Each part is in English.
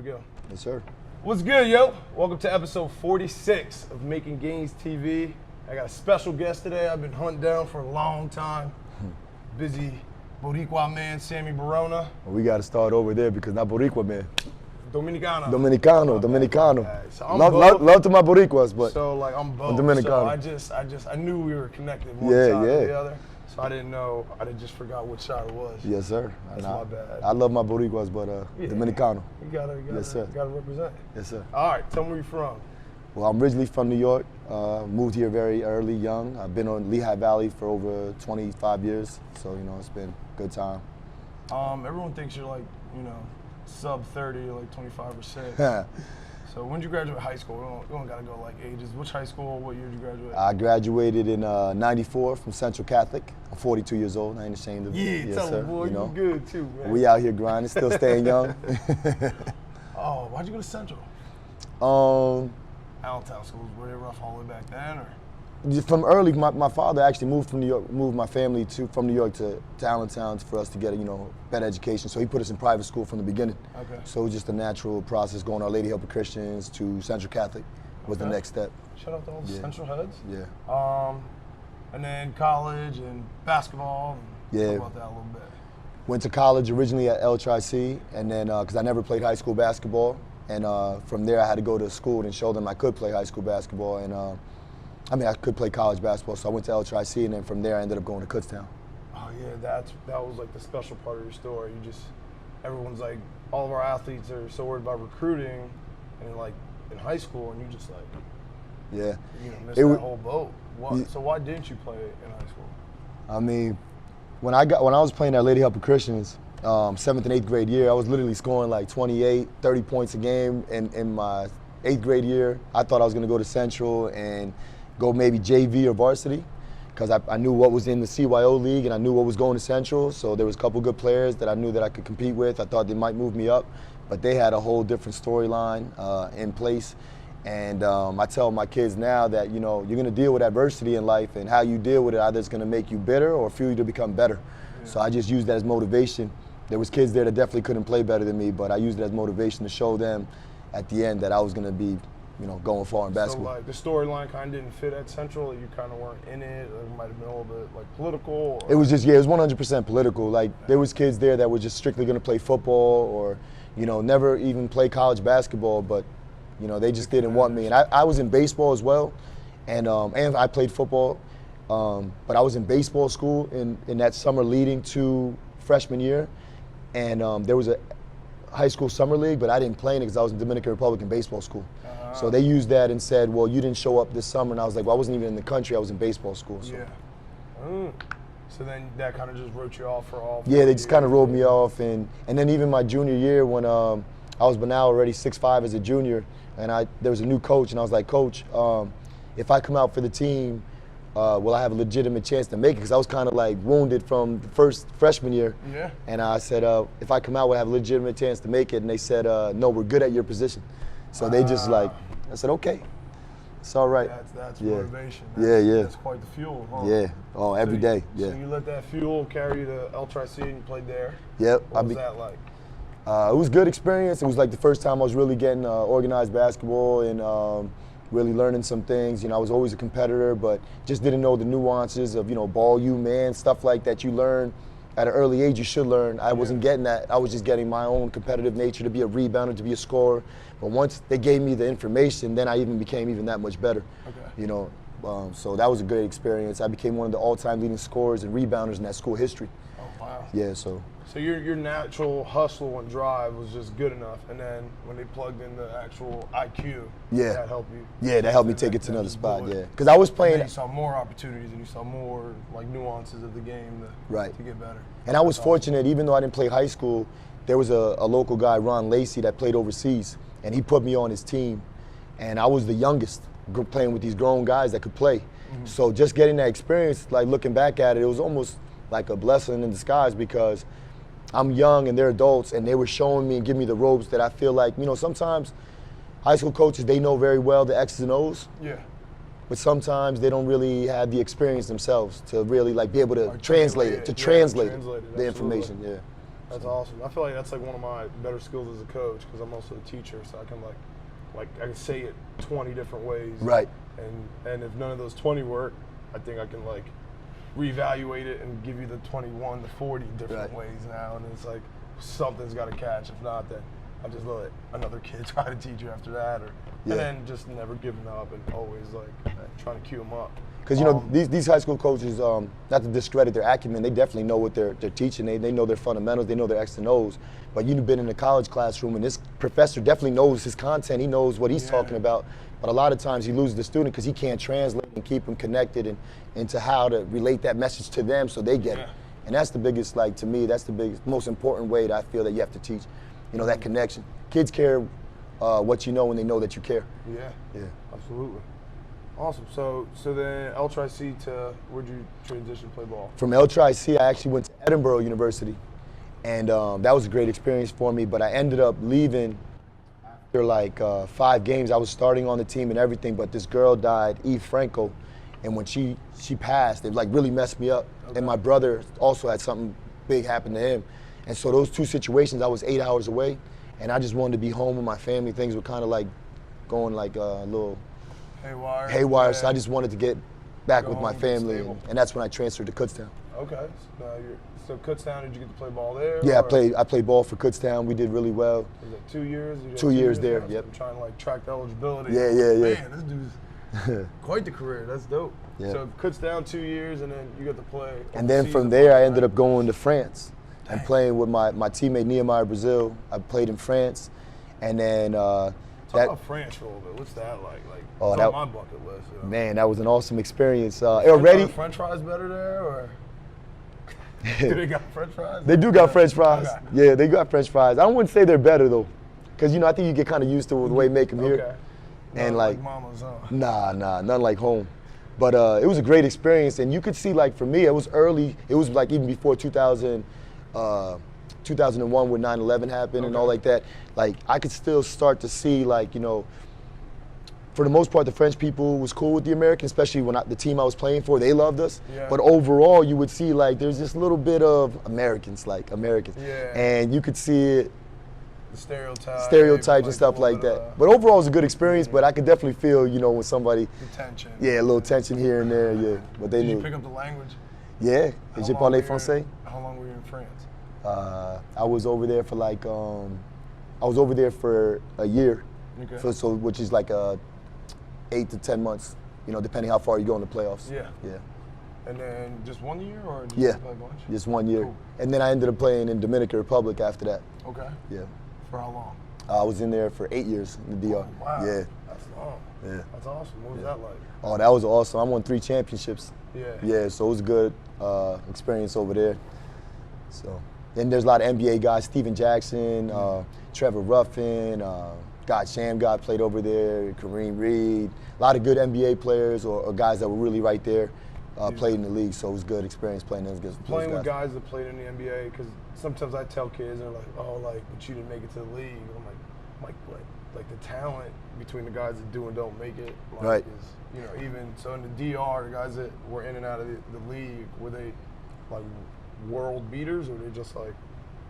we go. Yes, sir. What's good, yo? Welcome to episode 46 of MKNGNZ Tv. I got a special guest today I've been hunting down for a long time. Busy Boricua man, Sammy Barona. Well, we got to start over there because not Boricua, man. Dominicano. Dominicano. So I'm love to my Boricuas, but so like I'm both. I'm Dominicano. So I knew we were connected one side or the other. So I didn't know. I just forgot which side it was. Yes, sir. That's my bad. I love my Boricuas, but Dominicano. You gotta represent. Yes, sir. All right, tell me where you're from. Well, I'm originally from New York. Moved here very early, young. I've been on Lehigh Valley for over 25 years, so it's been a good time. Everyone thinks you're like, sub 30, like 25%. So when did you graduate high school? We don't gotta go like ages. Which high school? What year did you graduate? I graduated in '94 from Central Catholic. I'm 42 years old. I ain't ashamed of it. Yeah, yes, tell sir. me, boy, you good too, man. We out here grinding, still staying young. Oh, why'd you go to Central? Allentown schools, were they rough all the way back then, or? From early, my father actually moved from New York, moved my family from New York to Allentown for us to get a better education. So he put us in private school from the beginning. Okay. So it was just a natural process going Our Lady Help of Christians to Central Catholic was the next step. Shout out to all the Central heads. Yeah. And then college and basketball. Talk about that a little bit. Went to college originally at LTRC, and then because I never played high school basketball, and from there I had to go to school and show them I could play high school basketball, and I could play college basketball, so I went to LTRC, and then from there I ended up going to Kutztown. Oh yeah, that was like the special part of your story. Everyone's like, all of our athletes are so worried about recruiting, and like in high school, and you just like, missed that whole boat. So why didn't you play in high school? I mean, when I was playing at Lady Help of Christians, 7th and 8th grade year, I was literally scoring like 28, 30 points a game in my 8th grade year. I thought I was going to go to Central and go maybe JV or varsity, because I knew what was in the CYO league and I knew what was going to Central. So there was a couple good players that I knew that I could compete with. I thought they might move me up, but they had a whole different storyline in place. And I tell my kids now that you're going to deal with adversity in life, and how you deal with it either it's going to make you bitter or fuel you to become better. Yeah. So I just used that as motivation. There was kids there that definitely couldn't play better than me, but I used it as motivation to show them at the end that I was going to be going far in basketball. So like the storyline kind of didn't fit at Central, you kind of weren't in it, or it might have been a little bit like political? Or? It was just, it was 100% political. Like there was kids there that were just strictly going to play football or, never even play college basketball, but, they just didn't want me. And I was in baseball as well, and I played football, but I was in baseball school in that summer leading to freshman year, and there was a high school summer league, but I didn't play in it because I was in Dominican Republic in baseball school. So they used that and said, well, you didn't show up this summer. And I was like, well, I wasn't even in the country. I was in baseball school. So. Yeah. So then that kind of just wrote you off for all 4 years? Yeah, they just kind of rolled me years. off. And then even my junior year when I was now already 6'5" as a junior, and there was a new coach, and I was like, Coach, if I come out for the team, will I have a legitimate chance to make it? Because I was kind of like wounded from the first freshman year. Yeah. And I said, if I come out, will I have a legitimate chance to make it? And they said, no, we're good at your position. So they just I said, okay, it's all right. That's motivation. That's quite the fuel, huh? Yeah, every day. Yeah. So you let that fuel carry you to LTRC and you played there? Yep. What was that like? It was a good experience. It was like the first time I was really getting organized basketball and really learning some things. I was always a competitor, but just didn't know the nuances of, ball you, man, stuff like that you learn at an early age you should learn. I wasn't getting that. I was just getting my own competitive nature to be a rebounder, to be a scorer. But once they gave me the information, then I even became that much better. Okay. So that was a great experience. I became one of the all-time leading scorers and rebounders in that school history. Oh, wow. Yeah, so your natural hustle and drive was just good enough, and then when they plugged in the actual IQ, that helped you. Yeah, that helped me take it to another spot. Yeah, because I was playing. And you saw more opportunities, and you saw more like nuances of the game to get better. And I was fortunate, even though I didn't play high school, there was a local guy, Ron Lacey, that played overseas, and he put me on his team, and I was the youngest playing with these grown guys that could play. Mm-hmm. So just getting that experience, like looking back at it, it was almost like a blessing in disguise because I'm young and they're adults, and they were showing me and giving me the ropes that I feel like, sometimes high school coaches, they know very well the X's and O's. Yeah. But sometimes they don't really have the experience themselves to really be able to translate the information. Yeah. That's awesome. I feel like that's like one of my better skills as a coach because I'm also a teacher, so I can like I can say it 20 different ways. Right. And if none of those 20 work, I think I can like reevaluate it and give you the 21 to 40 different ways now. And it's like something's got to catch. If not, then I just let another kid try to teach you after that, and then just never giving up and always like trying to cue them up. Because you know these high school coaches, not to discredit their acumen, they definitely know what they're teaching. They know their fundamentals. They know their X and O's. But you've been in a college classroom, and this professor definitely knows his content. He knows what he's talking about. But a lot of times he loses the student because he can't translate and keep them connected and into how to relate that message to them so they get it. And that's the biggest, like to me, that's the biggest, most important way that I feel that you have to teach. You know, that connection. Kids care what you know when they know that you care. Yeah, absolutely. Awesome. So then L-Tri-C to, where'd you transition to play ball? From L-Tri-C, I actually went to Edinburgh University. And that was a great experience for me, but I ended up leaving after like 5 games. I was starting on the team and everything, but this girl died, Eve Franco, and when she passed, it like really messed me up. And my brother also had something big happen to him. And so those 2 situations, I was 8 hours away, and I just wanted to be home with my family. Things were kind of like going like a little haywire. So I just wanted to get back with my family, and that's when I transferred to Kutztown. Okay, so Kutztown, did you get to play ball there? Yeah, I played ball for Kutztown. We did really well. Was it 2 years? 2 years there, yep. I'm trying to like track the eligibility. Yeah. Man, this dude's quite the career. That's dope. Yeah. So Kutztown 2 years, and then you got to play. And then from there, I ended up going to France and playing with my teammate Nehemiah Brazil. I played in France, and then Talk about France for a little bit. What's that like? It's on my bucket list. You know? Man, that was an awesome experience. Are French fries better there, or do they got French fries? They do got French fries. Okay. Yeah, they got French fries. I wouldn't say they're better though, because you know I think you get kind of used to the way they make them here. And like mama's, huh? Nah, none like home. But it was a great experience, and you could see like for me, it was early. It was like even before 2001 when 9/11 happened and all like that. Like I could still start to see like, you know, for the most part, the French people was cool with the Americans, especially when the team I was playing for, they loved us. Yeah. But overall, you would see like there's this little bit of Americans. Yeah. And you could see it. The stereotypes and stuff like that. But overall, it was a good experience. But I could definitely feel, you know, when somebody. The tension. Yeah, a little tension here and there. Yeah, but they knew. Did you pick up the language? Yeah. Je parle français. How long were you in France? I was over there for like I was over there for a year. Okay. So which is like 8 to 10 months, you know, depending how far you go in the playoffs. Yeah. And then just 1 year, or did you play a bunch? Just 1 year. Cool. And then I ended up playing in Dominican Republic after that. Okay. Yeah. For how long? I was in there for 8 years in the DR. Oh, wow. Yeah. That's long. Yeah. That's awesome. What was that like? Oh, that was awesome. I won 3 championships. Yeah. Yeah, so it was a good experience over there. So, then there's a lot of NBA guys, Steven Jackson, Trevor Ruffin, Sham God played over there, Kareem Reed, a lot of good NBA players or guys that were really right there, played in the league. So it was a good experience playing those guys. Playing with guys that played in the NBA, because sometimes I tell kids, they're like, oh, like, but you didn't make it to the league. I'm like, what? Like the talent between the guys that do and don't make it, like, right? Is, you know, even so in the DR, the guys that were in and out of the league, were they like world beaters, or were they just like?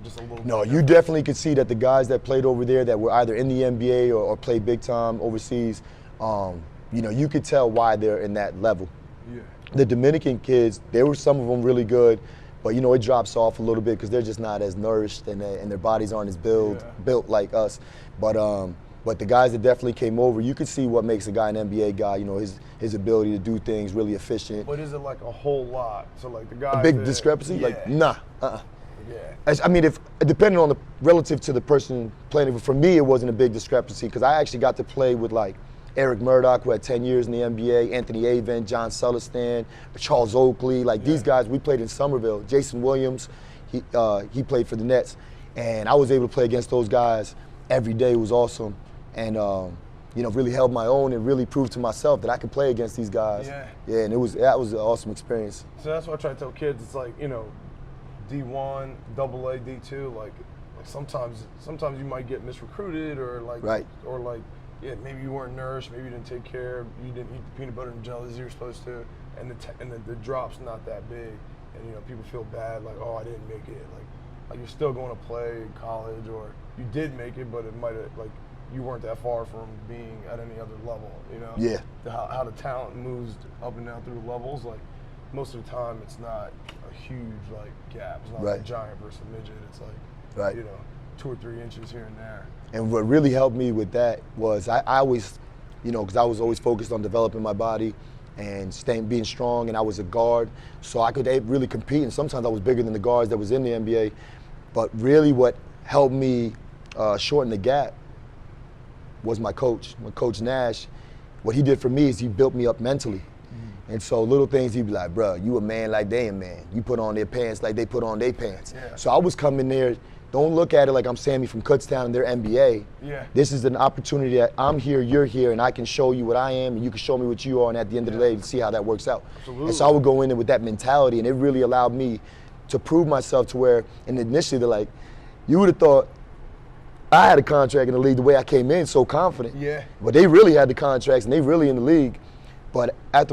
Just a little. No, you definitely could see that the guys that played over there that were either in the NBA or played big time overseas, you know, you could tell why they're in that level. Yeah. The Dominican kids, there were some of them really good, but you know, it drops off a little bit because they're just not as nourished and their bodies aren't as built like us. But the guys that definitely came over, you could see what makes a guy an NBA guy. You know, his ability to do things really efficient. But is it like a whole lot? So like the guys. A big discrepancy? Yeah. Like nah. Yeah. I mean, if depending on the relative to the person playing, for me it wasn't a big discrepancy because I actually got to play with like Eric Murdoch, who had 10 years in the NBA, Anthony Avent, John Sullistan, Charles Oakley, like these guys. We played in Somerville. Jason Williams, he played for the Nets, and I was able to play against those guys every day. It was awesome, and you know, really held my own and really proved to myself that I could play against these guys. Yeah, and that was an awesome experience. So that's what I try to tell kids. It's like, you know, D1, AA, D2, like sometimes you might get misrecruited or like, or like, yeah, maybe you weren't nourished, maybe you didn't take care, you didn't eat the peanut butter and jellies you were supposed to, and the drop's not that big, and you know, people feel bad, like, oh, I didn't make it. Like like you're still going to play in college, or you did make it, but it might have, like, you weren't that far from being at any other level, you know? Yeah. How the talent moves up and down through the levels, like, most of the time it's not a huge, like, gap. It's not like a giant versus a midget. It's like, you know, 2 or 3 inches here and there. And what really helped me with that was I always, you know, because I was always focused on developing my body and being strong, and I was a guard, so I could really compete, and sometimes I was bigger than the guards that was in the NBA. But really what helped me shorten the gap was my coach Nash. What he did for me is he built me up mentally. And so little things, he'd be like, bro, you a man like they a man. You put on their pants like they put on their pants. Yeah. So I was coming there, don't look at it like I'm Sammy from Kutztown and they're NBA. Yeah. This is an opportunity that I'm here, you're here, and I can show you what I am, and you can show me what you are, and at the end of the day, see how that works out. Absolutely. And so I would go in there with that mentality, and it really allowed me to prove myself to where, and initially they're like, you would have thought I had a contract in the league the way I came in, so confident. Yeah. But they really had the contracts, and they really in the league. But at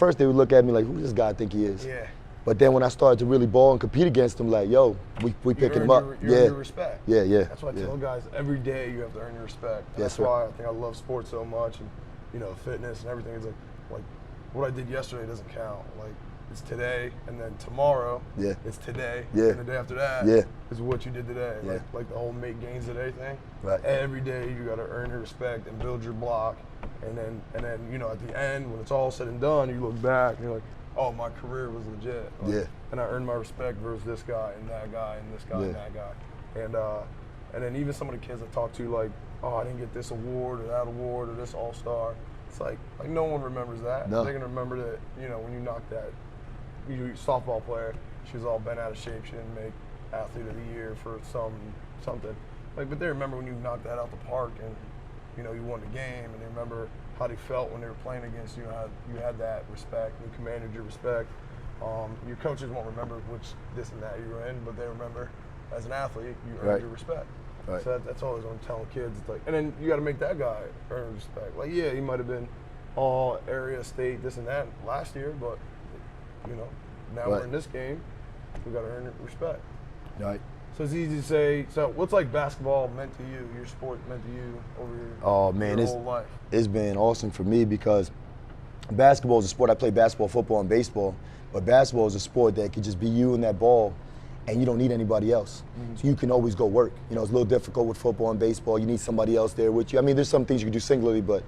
first they would look at me like, who does this guy think he is? Yeah. But then when I started to really ball and compete against them, like, yo, we picking them up. You earn your respect. Yeah, yeah. That's why I tell guys, every day you have to earn your respect. That's why I think I love sports so much, and, you know, fitness and everything. It's like what I did yesterday doesn't count. Like, it's today, and then tomorrow, it's today, and the day after that is what you did today. Like the whole make gains today thing. Right. Every day you got to earn your respect and build your block, and then you know, at the end when it's all said and done, you look back and you're like, oh, my career was legit. Like, and I earned my respect versus this guy and that guy and this guy and that guy. And then even some of the kids I talk to, like, oh, I didn't get this award or that award or this all-star. It's like no one remembers that. No. They're gonna remember that, you know, when you knocked that softball player, she was all bent out of shape, she didn't make athlete of the year for something. Like, but they remember when you knocked that out the park and, you know, you won the game, and they remember how they felt when they were playing against you, how you had that respect, you commanded your respect. Your coaches won't remember which this and that you were in, but they remember as an athlete, you earned your respect. Right. So that's always what I'm telling kids. It's like, and then you got to make that guy earn respect. Like, yeah, he might have been all area, state, this and that last year, but, you know, now we're in this game, we got to earn respect. Right. So it's easy to say. So what's like basketball meant to you, your sport meant to you over your whole life? It's been awesome for me because basketball is a sport. I play basketball, football, and baseball, but basketball is a sport that could just be you and that ball, and you don't need anybody else. So you can always go work. You know, it's a little difficult with football and baseball. You need somebody else there with you. I mean, there's some things you can do singularly, but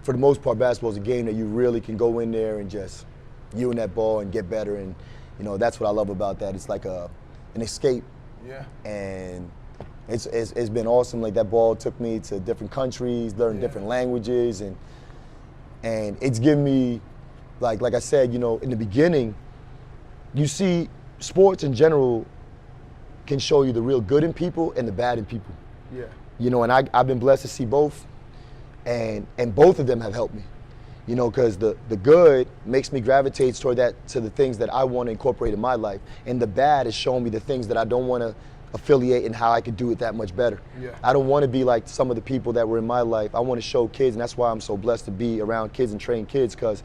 for the most part, basketball is a game that you really can go in there and just you and that ball and get better. And, you know, that's what I love about that. It's like an escape. Yeah. And it's been awesome. Like, that ball took me to different countries, learned different languages, and it's given me, like I said, you know, in the beginning, you see sports in general can show you the real good in people and the bad in people. Yeah. You know, and I've been blessed to see both, and both of them have helped me. You know, because the good makes me gravitate toward to the things that I want to incorporate in my life, and the bad is showing me the things that I don't want to affiliate and how I could do it that much better. Yeah. I don't want to be like some of the people that were in my life. I want to show kids, and that's why I'm so blessed to be around kids and train kids, because,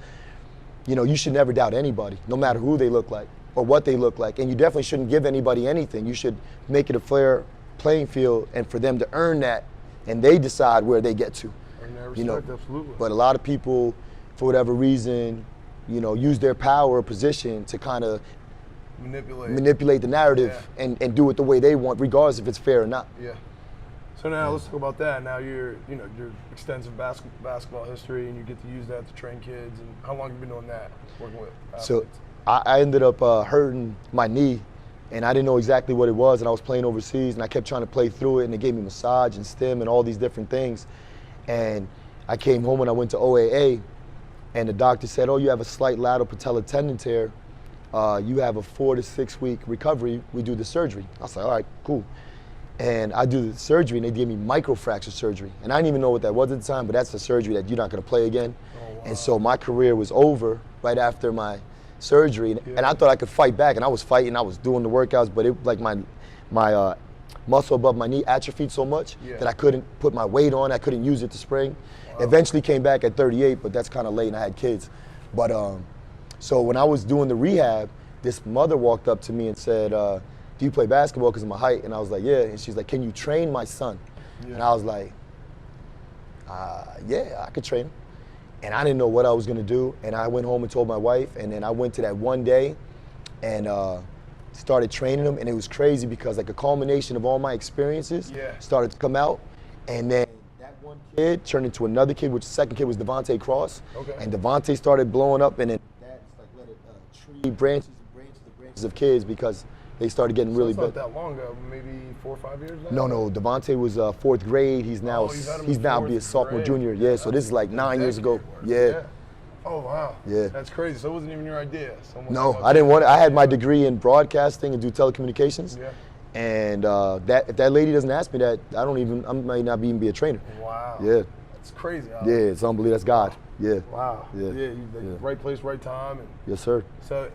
you know, you should never doubt anybody, no matter who they look like or what they look like, and you definitely shouldn't give anybody anything. You should make it a fair playing field, and for them to earn that, and they decide where they get to. Earn that respect, you know, absolutely. But a lot of people, for whatever reason, you know, use their power or position to kind of manipulate the narrative and do it the way they want, regardless if it's fair or not. Yeah. So now let's talk about that. Now your extensive basketball history, and you get to use that to train kids. And how long have you been doing that, working with athletes? So I ended up hurting my knee, and I didn't know exactly what it was, and I was playing overseas, and I kept trying to play through it, and they gave me massage and stim and all these different things. And I came home and I went to OAA, and the doctor said, oh, you have a slight lateral patellar tendon tear. You have a 4 to 6 week recovery. We do the surgery. I was like, all right, cool. And I do the surgery, and they gave me microfracture surgery. And I didn't even know what that was at the time, but that's the surgery that you're not going to play again. Oh, wow. And so my career was over right after my surgery. And I thought I could fight back, and I was fighting. I was doing the workouts, but it like my muscle above my knee atrophied so much that I couldn't put my weight on. I couldn't use it to spring. Wow. Eventually came back at 38, but that's kind of late, and I had kids. But so when I was doing the rehab, this mother walked up to me and said, do you play basketball because of my height? And I was like, yeah. And she's like, can you train my son? Yeah. And I was like, yeah, I could train him. And I didn't know what I was gonna do. And I went home and told my wife, and then I went to that one day and started training him. And it was crazy because like a culmination of all my experiences started to come out. And then that one kid turned into another kid, which the second kid was Devontae Cross. Okay. And Devontae started blowing up, and then that's like let it tree branches and branches of kids because they started getting really big. It's not that long ago, maybe 4 or 5 years now? No, Devontae was 4th grade. He's now be a sophomore, junior. Yeah, so this is like 9 years ago. Yeah. Oh wow. Yeah. That's crazy. So it wasn't even your idea. No, I didn't want it. I had my degree in broadcasting and do telecommunications. Yeah. And if that lady doesn't ask me that, I might not even be a trainer. Wow. Yeah. It's crazy. Yeah, it's unbelievable. That's God. Yeah. Wow. Yeah. Right place, right time. And yes, sir. So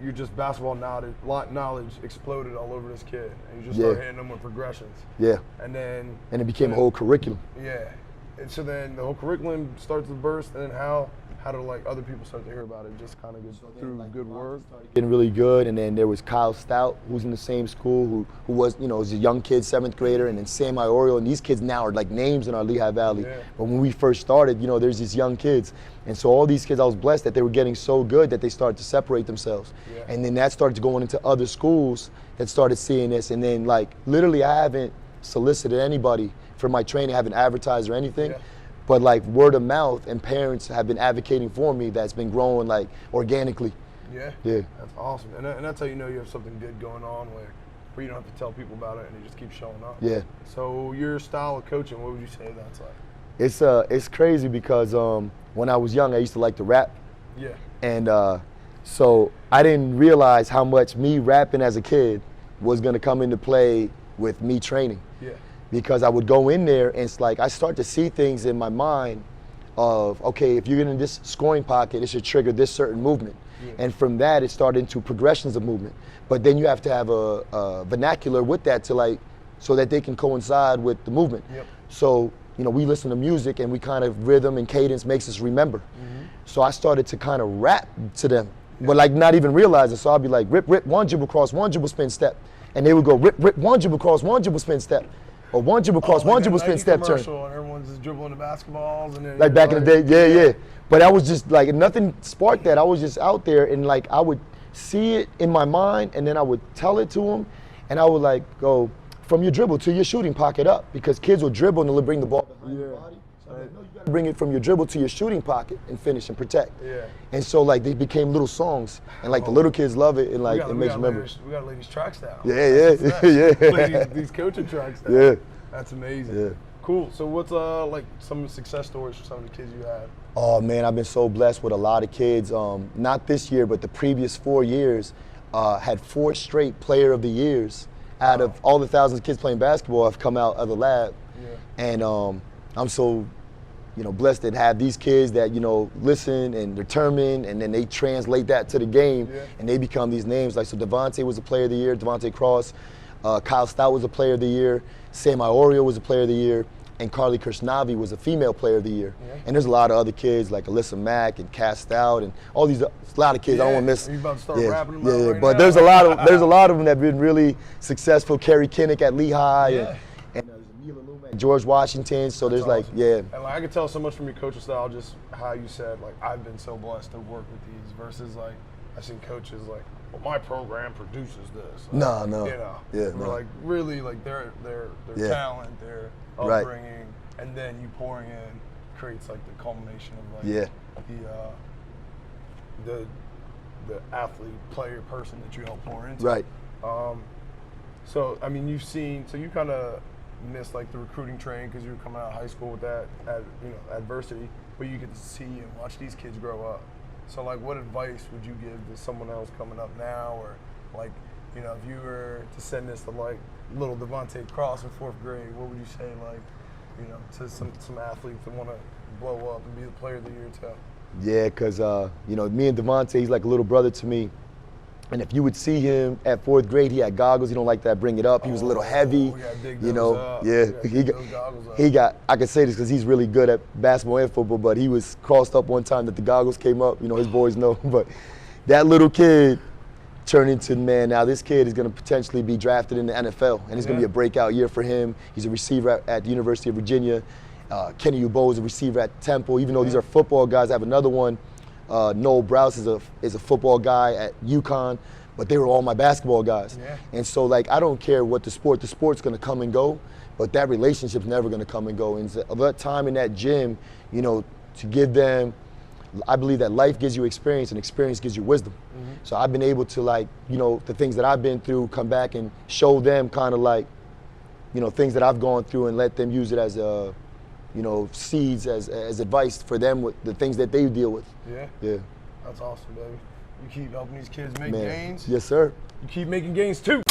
you're just basketball knowledge exploded all over this kid, and you just started hitting them with progressions. Yeah. And it became a whole curriculum. Yeah. And so then the whole curriculum starts to burst, and then how do like other people start to hear about it? Just kind of through good work. Getting really good, and then there was Kyle Stout, who's in the same school, who was was a young kid, 7th grader, and then Sam Iorio, and these kids now are like names in our Lehigh Valley. Yeah. But when we first started, there's these young kids, and so all these kids, I was blessed that they were getting so good that they started to separate themselves, and then that started going into other schools that started seeing this, and then like literally, I haven't solicited anybody for my training, I haven't advertised or anything. But like word of mouth and parents have been advocating for me that's been growing like organically. Yeah. That's awesome. And that's how you know you have something good going on where you don't have to tell people about it and it just keeps showing up. Yeah. So your style of coaching, what would you say that's like? It's crazy because when I was young, I used to like to rap. Yeah. And so I didn't realize how much me rapping as a kid was gonna come into play with me training. Yeah. Because I would go in there and it's like I start to see things in my mind of, okay, if you're in this scoring pocket, it should trigger this certain movement. Yeah. And from that, it started into progressions of movement. But then you have to have a vernacular with that to so that they can coincide with the movement. Yep. So, we listen to music and we kind of rhythm and cadence makes us remember. Mm-hmm. So I started to kind of rap to them, but like not even realize it. So I'll be like, rip, rip, one dribble cross, one dribble spin step. And they would go, rip, rip, one dribble cross, one dribble spin step. Or one dribble cross, one dribble spin step turn. And everyone's just dribbling the basketballs and then like back in the day, yeah. But I was just like, nothing sparked that. I was just out there and like I would see it in my mind and then I would tell it to them and I would like go from your dribble to your shooting pocket up because kids will dribble and they'll bring the ball behind your body. So I'm like, no, you gotta bring it from your dribble to your shooting pocket and finish and protect. Yeah. And so like they became little songs and like the little kids love it and like it makes remember. We got ladies tracks now. Yeah. These coaching tracks now. Yeah. That's amazing. Yeah. Cool. So what's like some success stories for some of the kids you had? Oh man, I've been so blessed with a lot of kids. Not this year, but the previous 4 years, had 4 straight Player of the Years. Out of all the thousands of kids playing basketball, I've come out of the lab, and I'm so, blessed to have these kids that listen and determine, and then they translate that to the game, and they become these names. Like so, Devontae was a Player of the Year. Devontae Cross, Kyle Stout was a Player of the Year. Sam Iorio was a Player of the Year. And Carly Kirshnavi was a Female Player of the Year. Yeah. And there's a lot of other kids like Alyssa Mack and Cass Stout and all these, a lot of kids. I don't want to miss. Are you about to start rapping them out right but now? there's a lot of them that have been really successful. Kerry Kinnick at Lehigh and Mila Luma at George Washington. So that's there's awesome. And like, I can tell so much from your coaching style, just how you said, like, I've been so blessed to work with these versus like, I've seen coaches like, well, my program produces this. No. Like really like their talent, their upbringing, and then you pouring in creates like the culmination of like the athlete, player, person that you help pour into. Right. So I mean, you kind of missed like the recruiting train because you were coming out of high school with that adversity, but you get to see and watch these kids grow up. So like, what advice would you give to someone else coming up now, or like, if you were to send this to like little Devontae Cross in 4th grade, what would you say like, to some athletes that want to blow up and be the Player of the Year too? Yeah, because me and Devontae, he's like a little brother to me. And if you would see him at 4th grade, he had goggles. He don't like that. Bring it up. He was a little heavy. He got. I can say this because he's really good at basketball and football. But he was crossed up one time that the goggles came up. His boys know. But that little kid turn into, man, now this kid is going to potentially be drafted in the NFL, and it's going to be a breakout year for him. He's a receiver at the University of Virginia. Kenny Ubo is a receiver at Temple. Even though these are football guys, I have another one. Noel Browse is a football guy at UConn, but they were all my basketball guys. Yeah. And so, like, I don't care what the sport's going to come and go, but that relationship's never going to come and go. And that time in that gym, you know, to give them, I believe that life gives you experience and experience gives you wisdom. So I've been able to, like, you know, the things that I've been through, come back and show them kind of like, you know, things that I've gone through and let them use it as a, you know, seeds as advice for them with the things that they deal with. Yeah. Yeah. That's awesome, baby. You keep helping these kids make gains. Yes, sir. You keep making gains too.